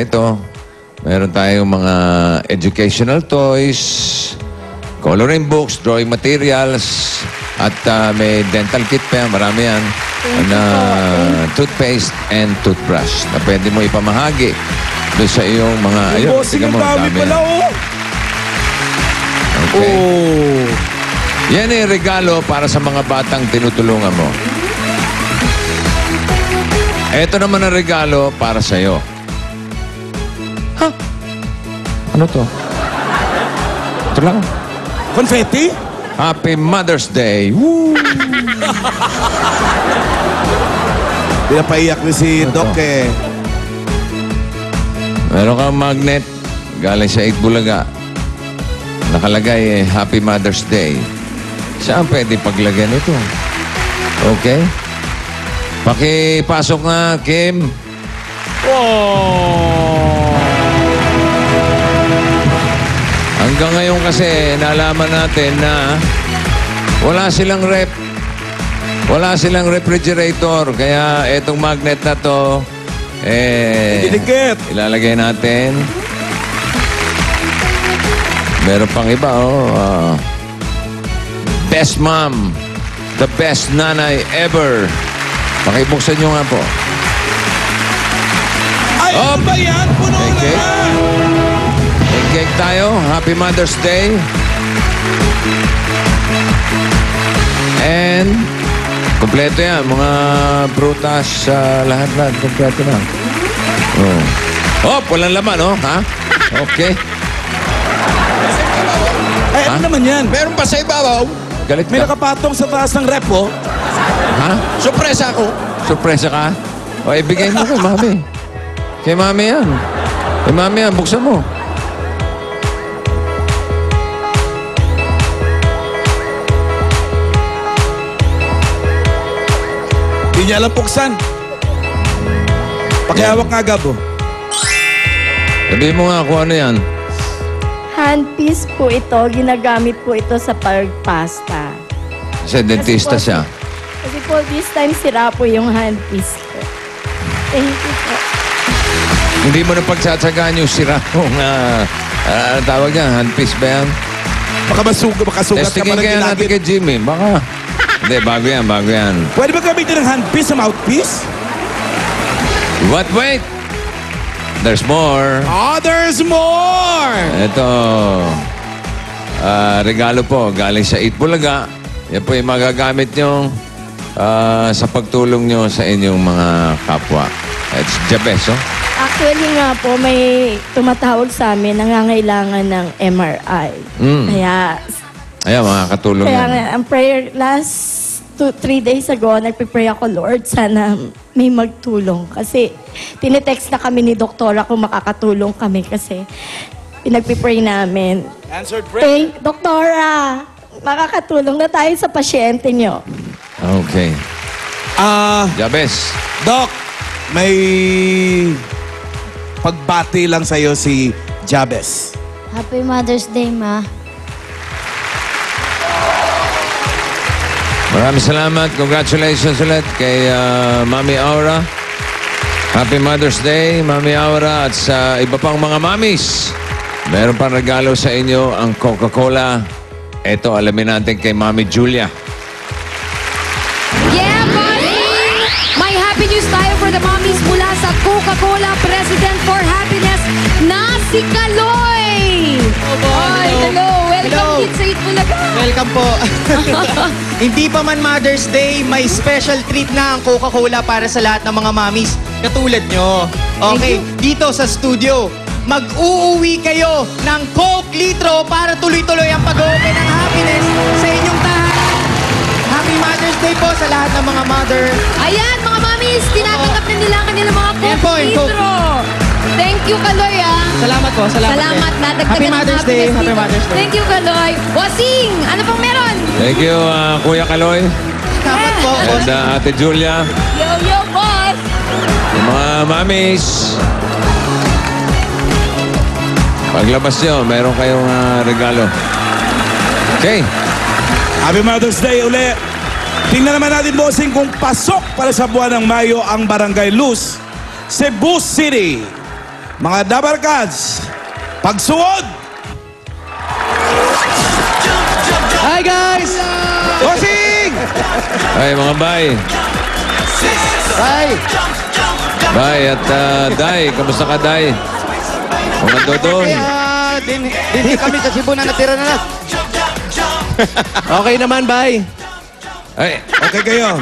ito, meron tayong mga educational toys, coloring books, drawing materials, at may dental kit pa yan. Marami yan. Toothpaste and toothbrush na pwede mo ipamahagi doon sa iyong mga... Ayun, bossing ang dami pala, oh. Okay. Oh. Yan ay regalo para sa mga batang tinutulungan mo. Ito naman ang regalo para sa iyo. Ha? Ano to? Ito lang. Confetti? Happy Mother's Day. Woo! Pinapaiyak ni si Doc eh. Meron kang magnet galing sa 8 Bulaga. Nakalagay Happy Mother's Day. Saan pwede paglagyan ito? Okay. Pakipasok na, Kim. Oh. Hanggang ngayon kasi nalaman natin na wala silang refrigerator. Kaya itong magnet na to, Didikit. ilalagay natin. Meron pang iba, oh. Best mom. The best nanay ever. Pakibuksan nyo nga po. Ay, ano ba yan? Puno na Okay. yan. May cake tayo. Happy Mother's Day. And kompleto yan. Mga prutas, lahat-lahat. Kompleto na. Oh, walang laman, oh. Ha? Okay. Ay, ano naman yan? Meron pa sa ibabaw. Galit May ka. nakapatong sa taas ng rep, oh. Ha? Sorpresa ako. Surpresa ka? O, ibigay mo kay mami. Kay mami yan. Kay mami yan. Buksan mo. Hindi niya alam buksan. Pakihawak nga, Gabo. Sabihin mo nga kung ano yan. Handpiece po ito. Ginagamit po ito sa pagpasta. Kasi dentista siya. Kasi po this time sira po yung handpiece ko. Thank you po. Hindi mo na pagsatsagaan yung sira kung tawag niya, handpiece ba yan? Baka makasugat ka Testingin pa ng kaya natin ginagit. kay Jimmy. Baka. Hindi, bago yan, bago yan. Pwede ba gamitin ng handpiece sa mouthpiece? What? Wait! There's more. Oh, there's more! Ito. Regalo po, galing sa 8 Bulaga. Yan po yung magagamit nyo sa pagtulong nyo sa inyong mga kapwa. It's the best, oh. Actually nga po, may tumatawag sa amin, nangangailangan ng MRI. Kaya, Ayan, makakatulong kaya yan. nga, ang prayer last 3 days ago, nagpipray ako, Lord, sana may magtulong. Kasi tinetext na kami ni Doktora kung makakatulong kami kasi pinagpipray namin. Answered prayer. Doktora, makakatulong na tayo sa pasyente nyo. Okay. Jabez. Doc, may pagbati lang sa'yo si Jabez. Happy Mother's Day, Ma. Maraming salamat. Congratulations ulit kay Mami Aura. Happy Mother's Day, Mami Aura. At sa iba pang mga mamis, meron pang regalo sa inyo ang Coca-Cola. Ito, alamin natin kay Mami Julia. Yeah, buddy! May happy news tayo for the mommies mula sa Coca-Cola President for Happiness na si Kaloy! Ay, hello! Welcome kids sa Itbulaga! Welcome po. Hindi pa man Mother's Day, may special treat na ang Coca-Cola para sa lahat ng mga mommies katulad nyo. Okay, dito sa studio, mag-uuwi kayo ng Coke Litro para tuloy-tuloy ang pag-open ng happiness sa inyong tahanan. Happy Mother's Day po sa lahat ng mga mother. Ayan, mga mommies! Tinatanggap na nila ang kanilang mga Ayan po, Coke yung Coke. Litro! Thank you, Kaloy, ah! Salamat po, salamat. Salamat, nadagdagan Happy ng Mother's Day, happiness Happy dito. Mother's Day. Thank you, Kaloy. Wasing, ano pang meron? Thank you, Kuya Kaloy. Salamat po, boss. And Ate Julia. Yo, boss! Yung mga mamis. Paglabas nyo, meron kayong regalo. Okay. Happy Mother's Day uli. Tingnan naman natin, bossing, kung pasok para sa buwan ng Mayo ang Barangay Luz, Cebu City. Mga Dabarkads, pagsuod! Hi guys! Bossing! Ay, mga bay. Hi! Bay at Day. Kamusta ka, Day? Mga dodong. Din kami sa Cebu na natira na lang. Okay naman, bye. Ay, Okay kayo.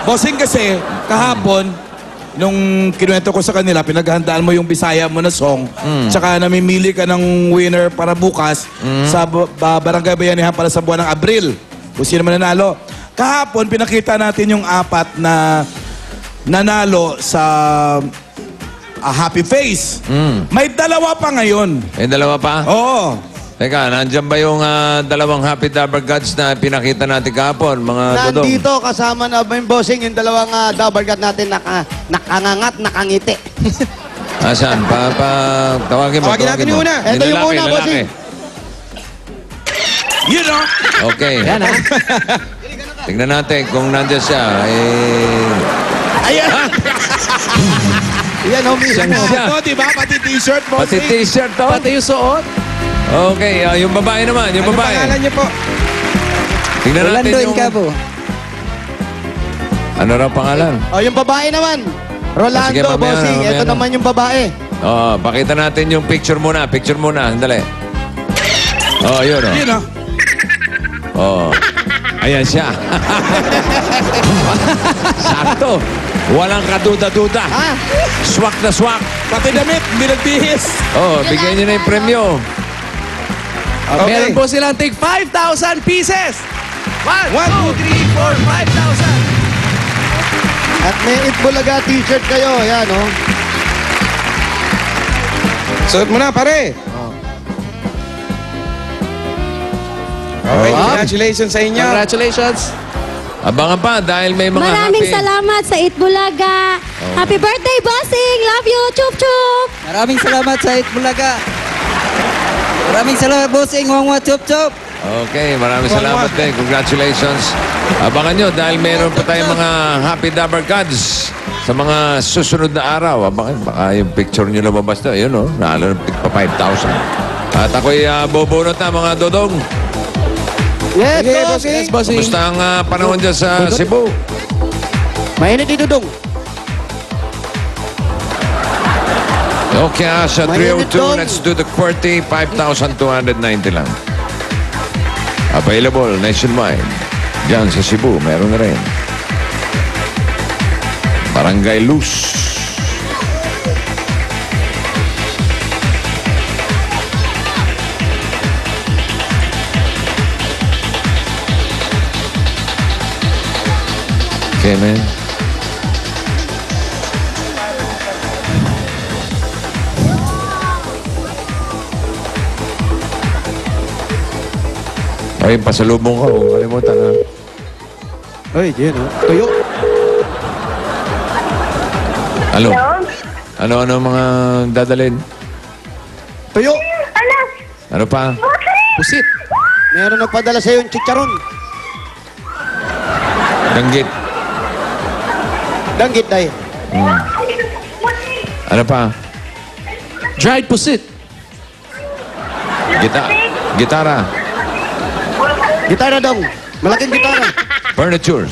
Bossing kasi, kahapon, nung kinuwento ko sa kanila, pinaghandaan mo yung Bisaya mo na song, tsaka namimili ka ng winner para bukas sa Barangay Bayanihan para sa buwan ng Abril. Kung sino man nanalo. Kahapon, pinakita natin yung 4 na nanalo sa Happy Face. May 2 pa ngayon. may dalawa pa? Oo. Teka, nandyan ba yung dalawang Happy Dabarkads na pinakita natin kahapon, mga dodong? Nandito kasama na ba yung bossing yung dalawang dabarkat natin nakangangat, nakangiti. Asan? Tawagin mo. Tawagin natin yung una. Ito yung una, bossing. You know? Okay. Yan ha. Tignan natin kung nandyan siya. Ayan! Yan, homie. Siyang siya. Ito, di ba? Pati t-shirt, Pati bossing. t-shirt to. Pati yung suot. Okay, yung babae naman. Yung babae. niyo po? Tignan natin yung... Ano raw pangalan? O, yung babae naman. Rolando, Sige, mamaya, bossing. mamaya Ito na. naman yung babae. Oh, pakita natin yung picture muna. Picture muna. Sandali. Oh, yun oh. You know? Oh. Ayan siya. Sakto. Walang kaduda-duda. Ha? Swak na swak. Pati damit, binagbihis. Oh, bigyan niyo na yung premyo. Okay. Meron po silang tig 5,000 pieces. 1, 2, 3, 4, 5,000. At may Itbulaga t-shirt kayo. Yan, oh. Suot mo na, pare. Okay, Wow. congratulations sa inyo. Congratulations. Abangan pa dahil may mga Maraming happy. salamat sa Itbulaga. Happy birthday, bossing! Love you! Chup chup! Maraming salamat sa Itbulaga. Maraming salamat, bossing. Wangwa, chup chup. Okay, maraming salamat din. Congratulations. Abangan nyo dahil meron pa tayong mga Happy Dabarkads sa mga susunod na araw. Abangan, baka yung picture nyo lumabas na. Yun o, nalo ng pa 5,000. At ako'y bubunot na mga dodong. Yes, Sige, bossing. Yes, bossing. Kumusta ang panahon dyan sa Cebu? Mainit dito, dong. Okay, sa Mainit 302, dong. let's do the QWERTY. 5,290 lang. Available nationwide. Diyan sa Cebu, meron na rin. Barangay Luz. Okay, man. Ay, pasalubong ko. Huwag kalimutan ha. Ay, yan, oh. Tuyo. Ano? Ano mga dadalhin? Tuyo. Ano pa? Pusit. Meron nagpadala sa'yo yung chicharon. Danggit. Danggit, day. Ano pa? Dried pusit. Gitara. Gitara, dong. Malaking gitara. Furniture.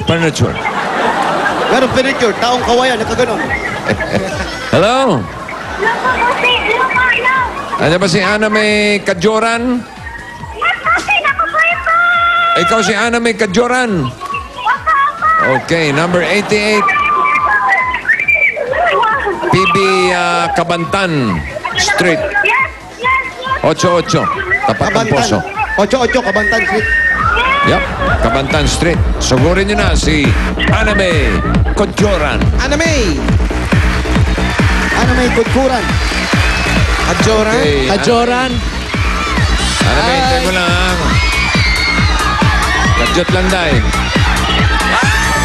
Meron furniture. Taong kawayan, nakaganon. Hello? Ano ba si Ana may Kadyoran? Ikaw si Ana may Kadyoran. Okay, number 88. PB Kabantan Street. 88. Tapat ng poso. 88, Kabantan Street. Yep, Kabantan Street. Sugurin niyo na si Aname Kadyoran. Anime. Ano may kudkuran? Adjora. Okay, Kajoran. Aname, hintay mo lang. Kadyot lang dahil.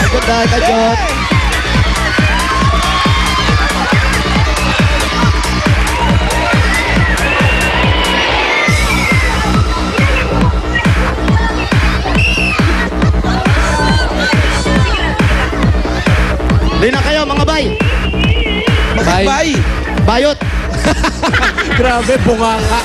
Kajot, day, kajot. Di na kayo, mga bay. Bakit bay? Bayot. Grabe, bunganga.